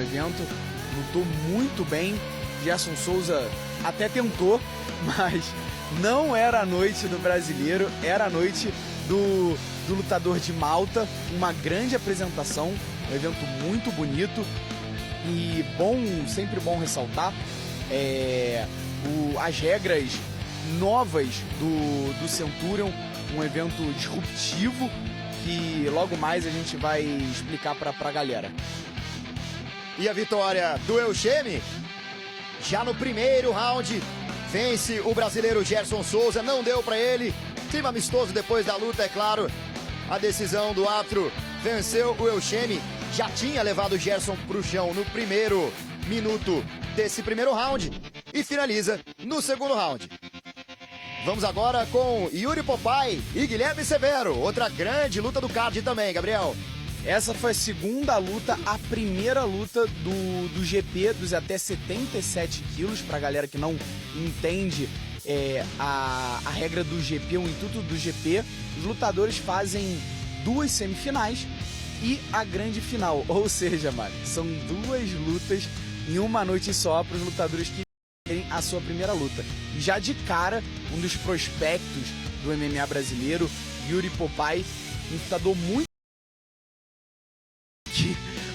evento, lutou muito bem. Gerson Souza até tentou, mas não era a noite do brasileiro, era a noite do lutador de Malta. Uma grande apresentação, um evento muito bonito e sempre bom ressaltar as regras novas do Centurion, um evento disruptivo que logo mais a gente vai explicar pra galera. E a vitória do Eushemi, já no primeiro round, vence o brasileiro Gerson Souza, não deu pra ele, clima amistoso depois da luta, é claro, a decisão do árbitro venceu o Eushemi, já tinha levado o Gerson pro chão no primeiro minuto desse primeiro round e finaliza no segundo round. Vamos agora com Yuri Popay e Guilherme Severo, outra grande luta do card também, Gabriel. Essa foi a segunda luta, a primeira luta do GP dos até 77 quilos. Pra galera que não entende a regra do GP, o intuito do GP, os lutadores fazem 2 semifinais e a grande final. Ou seja, mano, são 2 lutas em uma noite só para os lutadores que terem a sua primeira luta. E já de cara, um dos prospectos do MMA brasileiro, Yuri Popay, um lutador muito...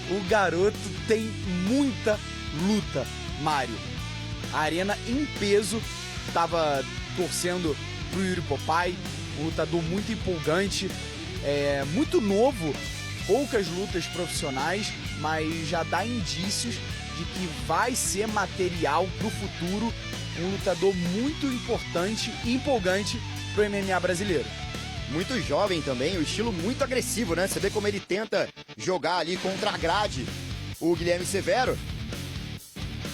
O garoto tem muita luta, Mário. A arena em peso estava torcendo pro Yuri Popay, um lutador muito empolgante, muito novo, poucas lutas profissionais, mas já dá indícios de que vai ser material pro futuro, um lutador muito importante e empolgante pro MMA brasileiro. Muito jovem também, o estilo muito agressivo, né? Você vê como ele tenta jogar ali contra a grade o Guilherme Severo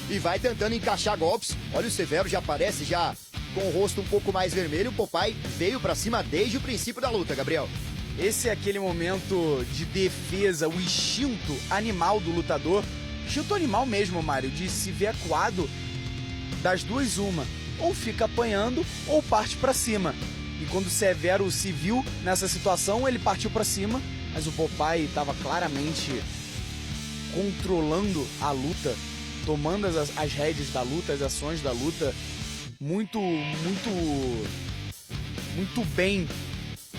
e vai tentando encaixar golpes. Olha, o Severo já aparece já com o rosto um pouco mais vermelho. O Popay veio pra cima desde o princípio da luta, Gabriel. Esse é aquele momento de defesa, o instinto animal do lutador. Instinto animal mesmo, Mário, de se ver acuado das duas uma. Ou fica apanhando ou parte pra cima. E quando o Severo se viu nessa situação, ele partiu pra cima, mas o Popay estava claramente controlando a luta, tomando as rédeas da luta, as ações da luta, muito bem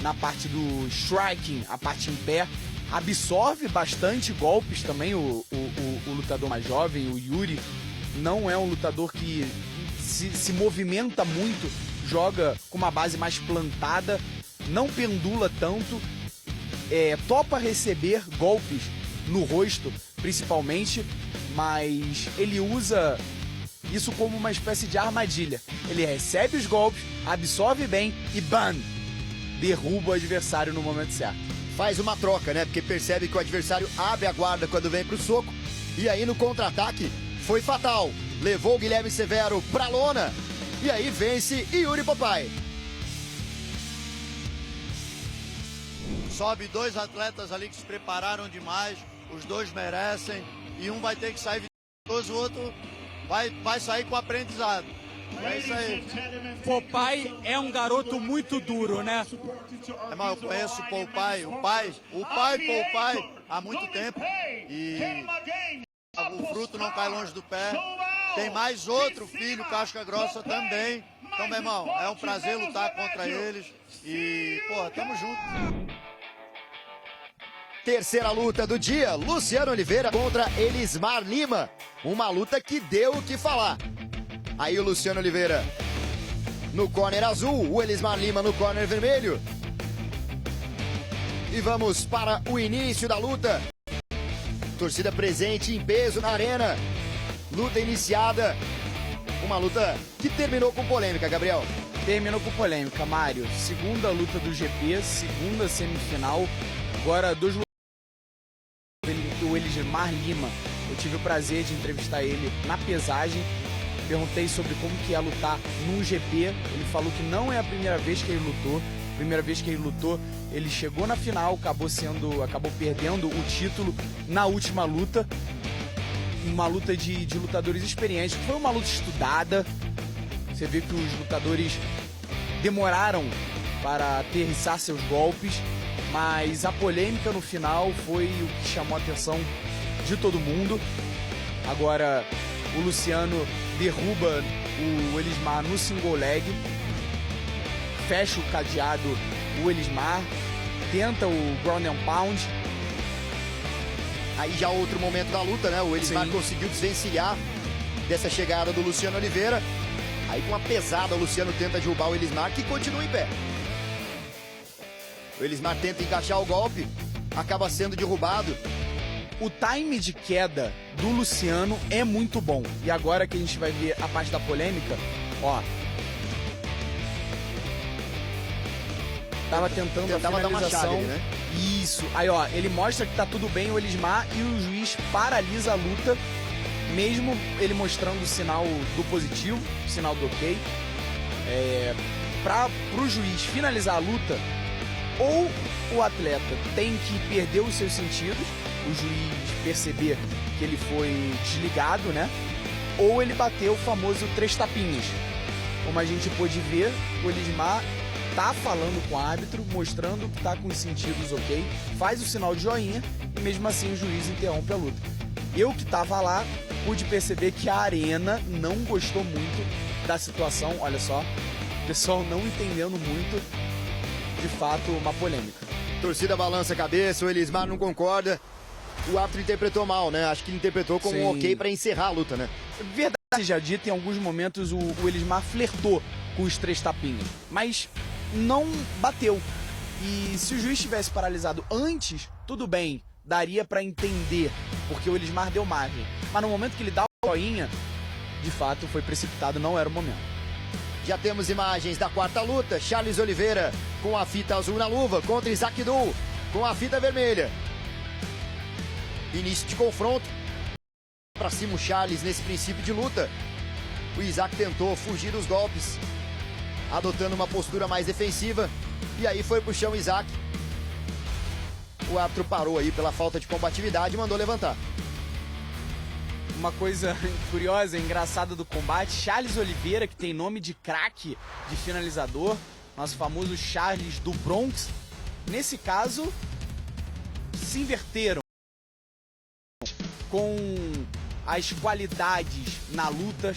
na parte do striking, a parte em pé, absorve bastante golpes também, o lutador mais jovem, o Yuri, não é um lutador que se movimenta muito, joga com uma base mais plantada, não pendula tanto, topa receber golpes no rosto, principalmente, mas ele usa isso como uma espécie de armadilha. Ele recebe os golpes, absorve bem e bam! Derruba o adversário no momento certo. Faz uma troca, né? Porque percebe que o adversário abre a guarda quando vem pro soco. E aí no contra-ataque foi fatal. Levou o Guilherme Severo pra lona. E aí vence Yuri Popay. Sobe 2 atletas ali que se prepararam demais. Os 2 merecem. E um vai ter que sair vitorioso, o outro vai sair com aprendizado. É isso aí. Popay é um garoto muito duro, né? Mas eu conheço o Popay, o pai Popay há muito tempo. E o fruto não cai longe do pé. Tem mais outro filho, casca grossa também. Então, meu irmão, é um prazer lutar contra eles. E, pô, tamo junto. Terceira luta do dia, Luciano Oliveira contra Elismar Lima. Uma luta que deu o que falar. Aí o Luciano Oliveira no corner azul, o Elismar Lima no corner vermelho. E vamos para o início da luta. Torcida presente em peso na arena. Luta iniciada. Uma luta que terminou com polêmica, Gabriel. Terminou com polêmica, Mário. Segunda luta do GP, segunda semifinal. Agora, 2 lutadores. O Elismar Lima, eu tive o prazer de entrevistar ele na pesagem. Perguntei sobre como que é lutar num GP. Ele falou que não é a primeira vez que ele lutou. Primeira vez que ele lutou, ele chegou na final, acabou perdendo o título na última luta. Uma luta de lutadores experientes. Foi uma luta estudada. Você vê que os lutadores demoraram para aterrissar seus golpes, mas a polêmica no final foi o que chamou a atenção de todo mundo. Agora o Luciano derruba o Elismar no single leg, fecha o cadeado o Elismar, tenta o ground and pound. Aí já outro momento da luta, né? O Elismar Sim. conseguiu desvencilhar dessa chegada do Luciano Oliveira. Aí com uma pesada o Luciano tenta derrubar o Elismar, que continua em pé. O Elismar tenta encaixar o golpe, acaba sendo derrubado. O time de queda do Luciano é muito bom. E agora que a gente vai ver a parte da polêmica, ó. Tava tentando Tentava a dar uma finalização. chave ali, né? Isso. Aí, ó, ele mostra que tá tudo bem o Elismar e o juiz paralisa a luta, mesmo ele mostrando o sinal do positivo, o sinal do ok. Pro juiz finalizar a luta, ou o atleta tem que perder os seus sentidos, o juiz perceber que ele foi desligado, né? Ou ele bateu o famoso 3 tapinhas. Como a gente pôde ver, o Elismar tá falando com o árbitro, mostrando que tá com os sentidos ok, faz o sinal de joinha e mesmo assim o juiz interrompe a luta. Eu que tava lá, pude perceber que a arena não gostou muito da situação, olha só, o pessoal não entendendo muito, de fato, uma polêmica. Torcida balança a cabeça, o Elismar não concorda. O árbitro interpretou mal, né? Acho que ele interpretou como um Sim. ok pra encerrar a luta, né? Verdade seja dita, em alguns momentos o Elismar flertou com os 3 tapinhas, mas não bateu. E se o juiz tivesse paralisado antes, tudo bem, daria pra entender, porque o Elismar deu margem. Mas no momento que ele dá o joinha, de fato foi precipitado, não era o momento. Já temos imagens da quarta luta. Charles Oliveira com a fita azul na luva contra Isaac Du com a fita vermelha. Início de confronto. Pra cima o Charles nesse princípio de luta. O Isaac tentou fugir dos golpes, adotando uma postura mais defensiva. E aí foi pro chão Isaac. O árbitro parou aí pela falta de combatividade e mandou levantar. Uma coisa curiosa, engraçada do combate, Charles Oliveira, que tem nome de craque de finalizador, nosso famoso Charles do Bronx, nesse caso, se inverteram com as qualidades na luta.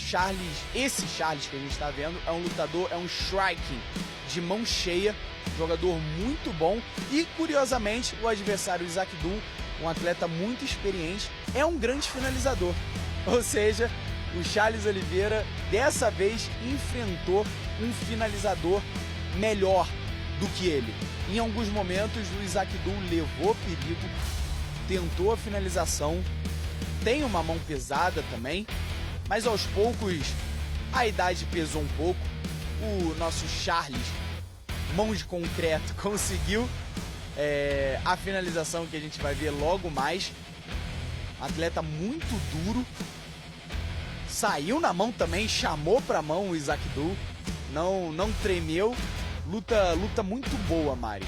Esse Charles que a gente está vendo é um lutador, é um striking de mão cheia, jogador muito bom e, curiosamente, o adversário Isaac Du, um atleta muito experiente, é um grande finalizador. Ou seja, o Charles Oliveira dessa vez enfrentou um finalizador melhor do que ele. Em alguns momentos o Isaac Du levou perigo, tentou a finalização, tem uma mão pesada também, mas aos poucos a idade pesou um pouco. O nosso Charles, mão de concreto, conseguiu a finalização que a gente vai ver logo mais. Atleta muito duro, saiu na mão também, chamou pra mão o Isaac Du, não tremeu. Luta muito boa, Mari.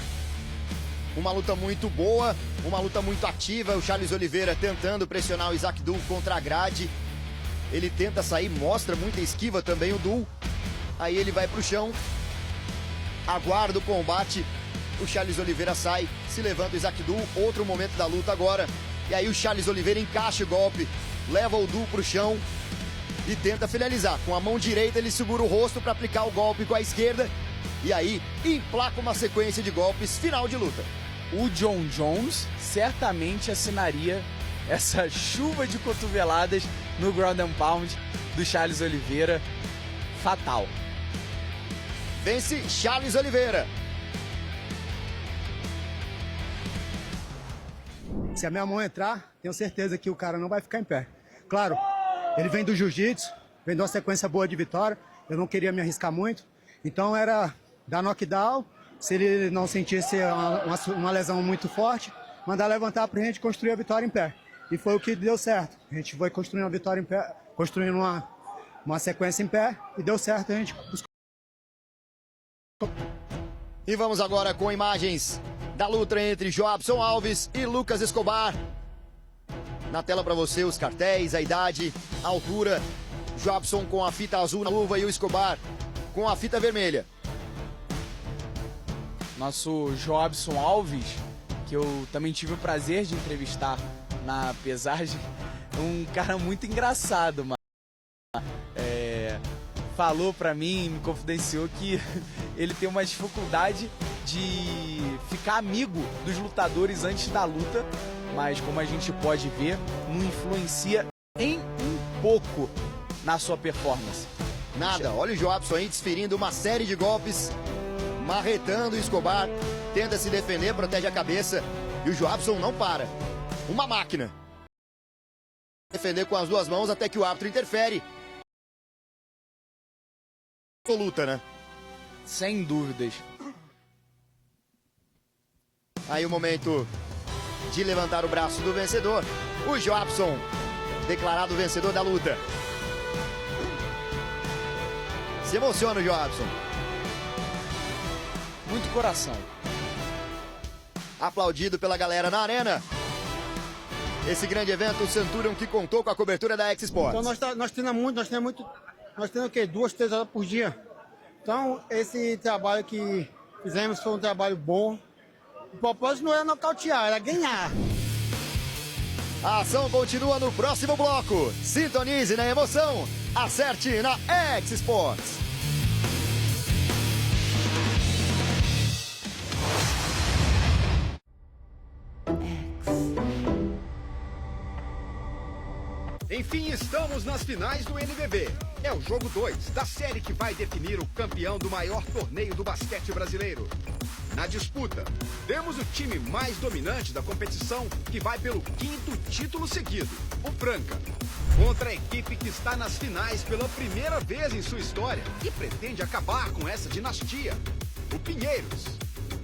Uma luta muito boa, uma luta muito ativa. O Charles Oliveira tentando pressionar o Isaac Du contra a grade. Ele tenta sair, mostra muita esquiva também o Du. Aí ele vai pro chão, aguarda o combate. O Charles Oliveira sai, se levanta o Isaac Du. Outro momento da luta agora. E aí o Charles Oliveira encaixa o golpe, leva o Du pro chão e tenta finalizar. Com a mão direita ele segura o rosto para aplicar o golpe com a esquerda. E aí emplaca uma sequência de golpes, final de luta. O John Jones certamente assinaria essa chuva de cotoveladas no ground and pound do Charles Oliveira. Fatal. Vence Charles Oliveira. Se a minha mão entrar, tenho certeza que o cara não vai ficar em pé. Claro, ele vem do jiu-jitsu, vem de uma sequência boa de vitória, eu não queria me arriscar muito, então era dar knockdown, se ele não sentisse uma lesão muito forte, mandar levantar pra gente construir a vitória em pé. E foi o que deu certo, a gente foi construindo a vitória em pé, construindo uma sequência em pé, e deu certo, a gente buscou. E vamos agora com imagens da luta entre Joabson Alves e Lucas Escobar. Na tela para você os cartéis, a idade, a altura. Joabson com a fita azul na luva e o Escobar com a fita vermelha. Nosso Joabson Alves, que eu também tive o prazer de entrevistar na pesagem, um cara muito engraçado, mano. Falou pra mim, me confidenciou que ele tem uma dificuldade de ficar amigo dos lutadores antes da luta, mas como a gente pode ver, não influencia em um pouco na sua performance. Nada, olha o Joabson aí desferindo uma série de golpes, marretando o Escobar, tenta se defender, protege a cabeça, e o Joabson não para. Uma máquina. Defender com as duas mãos até que o árbitro interfere. Luta, né? Sem dúvidas. Aí o momento de levantar o braço do vencedor. O Joabson, declarado vencedor da luta. Se emociona o Joabson. Muito coração. Aplaudido pela galera na arena. Esse grande evento, o Centurion, que contou com a cobertura da X-Sports. Então nós treinamos o quê? 2, 3 horas por dia. Então esse trabalho que fizemos foi um trabalho bom. O propósito não era nocautear, era ganhar. A ação continua no próximo bloco. Sintonize na emoção. Acerte na X-Sports. Enfim, estamos nas finais do NBB. É o jogo 2 da série que vai definir o campeão do maior torneio do basquete brasileiro. Na disputa, temos o time mais dominante da competição, que vai pelo 5º título seguido, o Franca, contra a equipe que está nas finais pela primeira vez em sua história e pretende acabar com essa dinastia, o Pinheiros.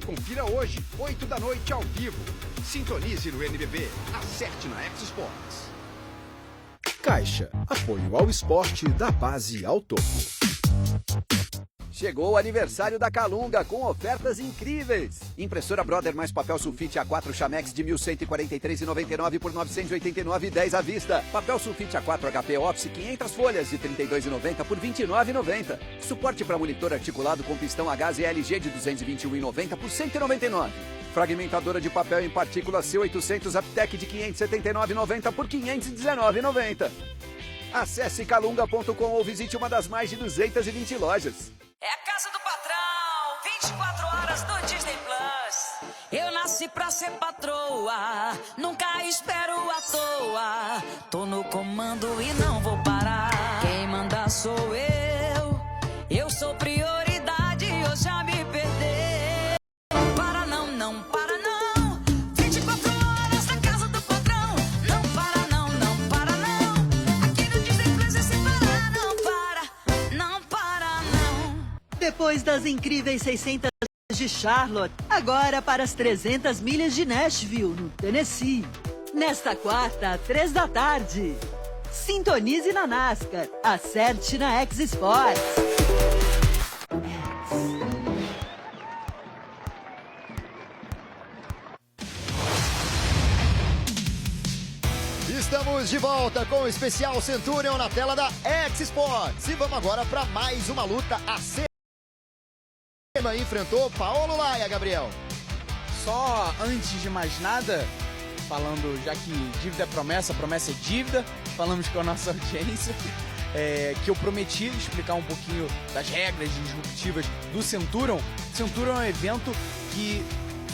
Confira hoje, 8 da noite, ao vivo. Sintonize no NBB, acerte na X-Sports. Caixa, apoio ao esporte da base ao topo. Chegou o aniversário da Calunga com ofertas incríveis. Impressora Brother mais papel sulfite A4 Chamex de 1.143,99 por 989,10 à vista. Papel sulfite A4 HP Office 500 folhas de 32,90 por 29,90. Suporte para monitor articulado com pistão a gás e LG de 221,90 por 199. Fragmentadora de papel em partícula C800 Aptec de 579,90 por 519,90. Acesse calunga.com ou visite uma das mais de 220 lojas. É a casa do patrão, 24 horas no Disney Plus. Eu nasci pra ser patroa, nunca espero à toa. Tô no comando e não vou parar. Quem manda sou eu sou prioridade, eu já me perdi. Para não, não para não. 24 horas na casa do patrão. Não para não, não para não. Aqui no Disney Plus é sem parar. Não para, não para não. Depois das incríveis 600 de Charlotte, agora para as 300 milhas de Nashville, no Tennessee. Nesta quarta, 3 da tarde. Sintonize na NASCAR, acerte na X-Sports. Estamos de volta com o especial Centurion na tela da X-Sports. E vamos agora para mais uma luta. A Sema enfrentou Paolo Laia, Gabriel. Só antes de mais nada, falando, já que dívida é promessa é dívida, falamos com a nossa audiência, que eu prometi explicar um pouquinho das regras disruptivas do Centurion. Centurion é um evento que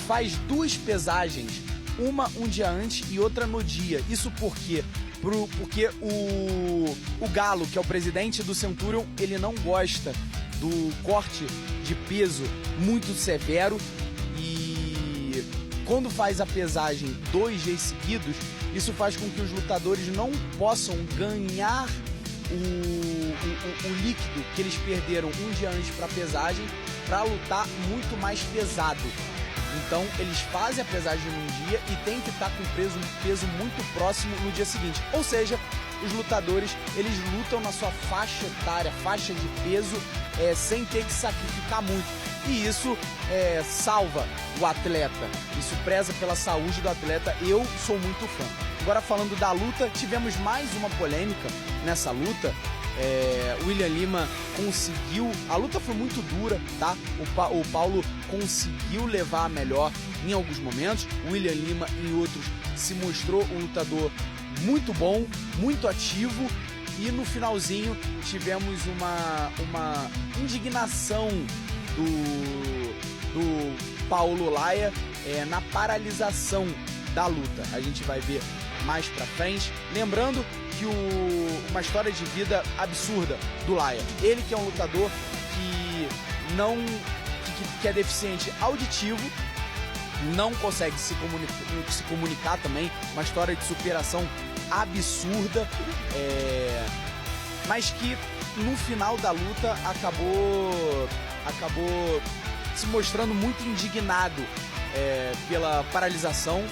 faz 2 pesagens, uma um dia antes e outra no dia. Isso por quê? Porque o Galo, que é o presidente do Centurion, ele não gosta do corte de peso muito severo, e quando faz a pesagem 2 dias seguidos, isso faz com que os lutadores não possam ganhar o líquido que eles perderam um dia antes para a pesagem, para lutar muito mais pesado. Então eles fazem a pesagem num dia e tem que estar com um peso muito próximo no dia seguinte. Ou seja, os lutadores, eles lutam na sua faixa etária, faixa de peso, sem ter que sacrificar muito. e isso salva o atleta, isso preza pela saúde do atleta. Eu sou muito fã. Agora, falando da luta, tivemos mais uma polêmica nessa luta. William Lima conseguiu, a luta foi muito dura, tá? O Paulo conseguiu levar a melhor em alguns momentos, o William Lima em outros se mostrou um lutador muito bom, muito ativo, e no finalzinho tivemos uma indignação do Paulo Laia na paralisação da luta. A gente vai ver mais pra frente. Lembrando que uma história de vida absurda do Laia. Ele que é um lutador que é deficiente auditivo, não consegue se comunicar também, uma história de superação absurda, mas que no final da luta acabou se mostrando muito indignado pela paralisação.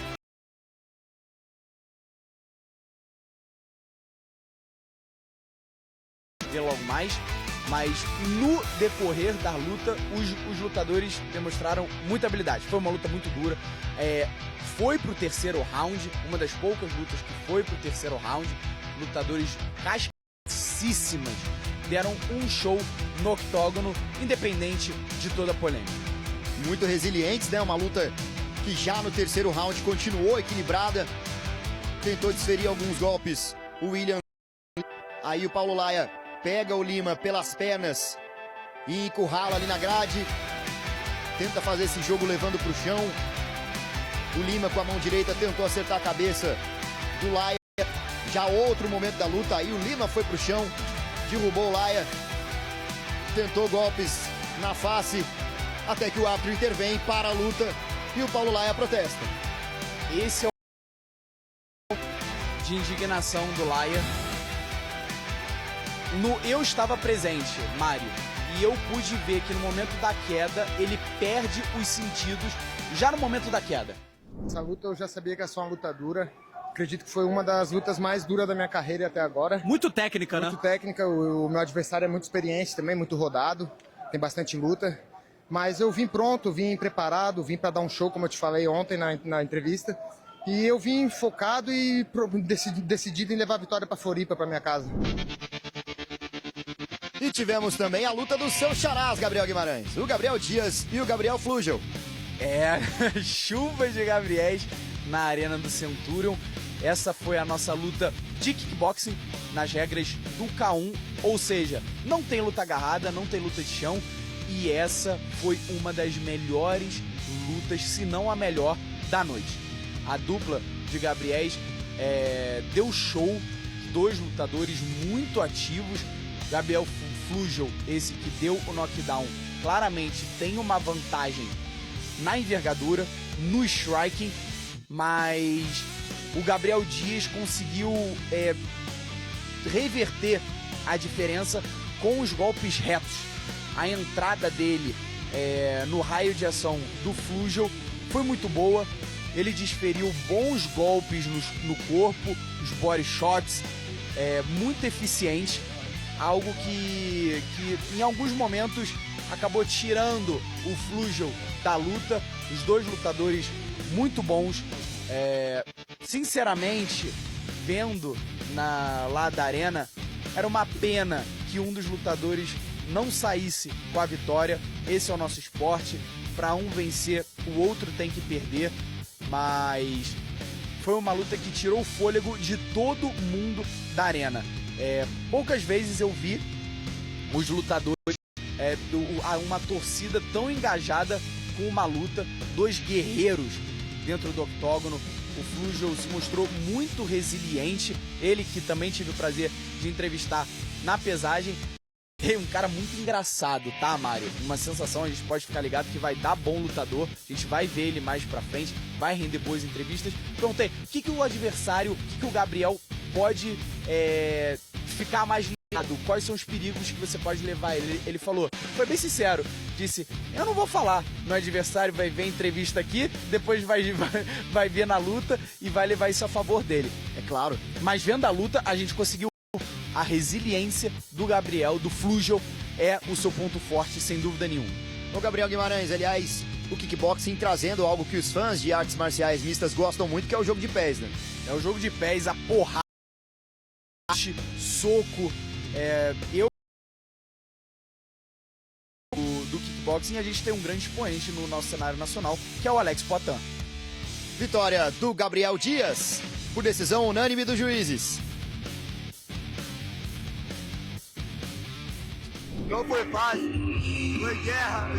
Ver logo mais, mas no decorrer da luta os lutadores demonstraram muita habilidade. Foi uma luta muito dura, foi pro terceiro round, uma das poucas lutas que foi pro terceiro round. Lutadores cascíssimas deram um show no octógono, independente de toda a polêmica. Muito resilientes, né? Uma luta que já no terceiro round continuou equilibrada, tentou desferir alguns golpes o William, aí o Paulo Laia pega o Lima pelas pernas e encurrala ali na grade. Tenta fazer esse jogo levando para o chão. O Lima com a mão direita tentou acertar a cabeça do Laia. Já outro momento da luta, aí o Lima foi para o chão, derrubou o Laia. Tentou golpes na face, até que o árbitro intervém para a luta e o Paulo Laia protesta. Esse é o de indignação do Laia. Eu estava presente, Mário, e eu pude ver que no momento da queda ele perde os sentidos já no momento da queda. Essa luta eu já sabia que ia ser uma luta dura. Acredito que foi uma das lutas mais duras da minha carreira até agora. Muito técnica, né? Muito técnica. O meu adversário é muito experiente também, muito rodado. Tem bastante luta. Mas eu vim pronto, vim preparado, vim para dar um show, como eu te falei ontem na entrevista. E eu vim focado e decidido em levar a vitória para Floripa, para minha casa. E tivemos também a luta dos seus xarás, Gabriel Guimarães. O Gabriel Dias e o Gabriel Flugel. Chuva de Gabriéis na Arena do Centurion. Essa foi a nossa luta de kickboxing nas regras do K1. Ou seja, não tem luta agarrada, não tem luta de chão. E essa foi uma das melhores lutas, se não a melhor, da noite. A dupla de Gabriéis deu show. Dois lutadores muito ativos. Gabriel Flugel, esse que deu o knockdown, claramente tem uma vantagem na envergadura, no striking, mas o Gabriel Dias conseguiu reverter a diferença com os golpes retos. A entrada dele no raio de ação do Flugel foi muito boa. Ele desferiu bons golpes no corpo, os body shots, muito eficiente. Algo que em alguns momentos acabou tirando o Flugel da luta. Os dois lutadores muito bons. Sinceramente, vendo lá da arena, era uma pena que um dos lutadores não saísse com a vitória. Esse é o nosso esporte. Para um vencer, o outro tem que perder. Mas foi uma luta que tirou o fôlego de todo mundo da arena. Poucas vezes eu vi os lutadores, uma torcida tão engajada com uma luta, dois guerreiros dentro do octógono. O Flugel se mostrou muito resiliente, ele que também tive o prazer de entrevistar na pesagem. É um cara muito engraçado, tá, Mário? Uma sensação, a gente pode ficar ligado que vai dar bom lutador, a gente vai ver ele mais pra frente, vai render boas entrevistas. Perguntei, o que o adversário, o que o Gabriel pode ficar mais ligado? Quais são os perigos que você pode levar? Ele falou, foi bem sincero, disse, eu não vou falar, meu adversário vai ver a entrevista aqui, depois vai ver na luta e vai levar isso a favor dele. É claro, mas vendo a luta, a gente conseguiu. A resiliência do Gabriel, do Flugel, é o seu ponto forte, sem dúvida nenhuma. O Gabriel Guimarães, aliás, o kickboxing trazendo algo que os fãs de artes marciais mistas gostam muito, que é o jogo de pés, né? É o jogo de pés, a porrada, soco. Do kickboxing, a gente tem um grande expoente no nosso cenário nacional, que é o Alex Poitin. Vitória do Gabriel Dias, por decisão unânime dos juízes. Não foi fácil, foi guerra.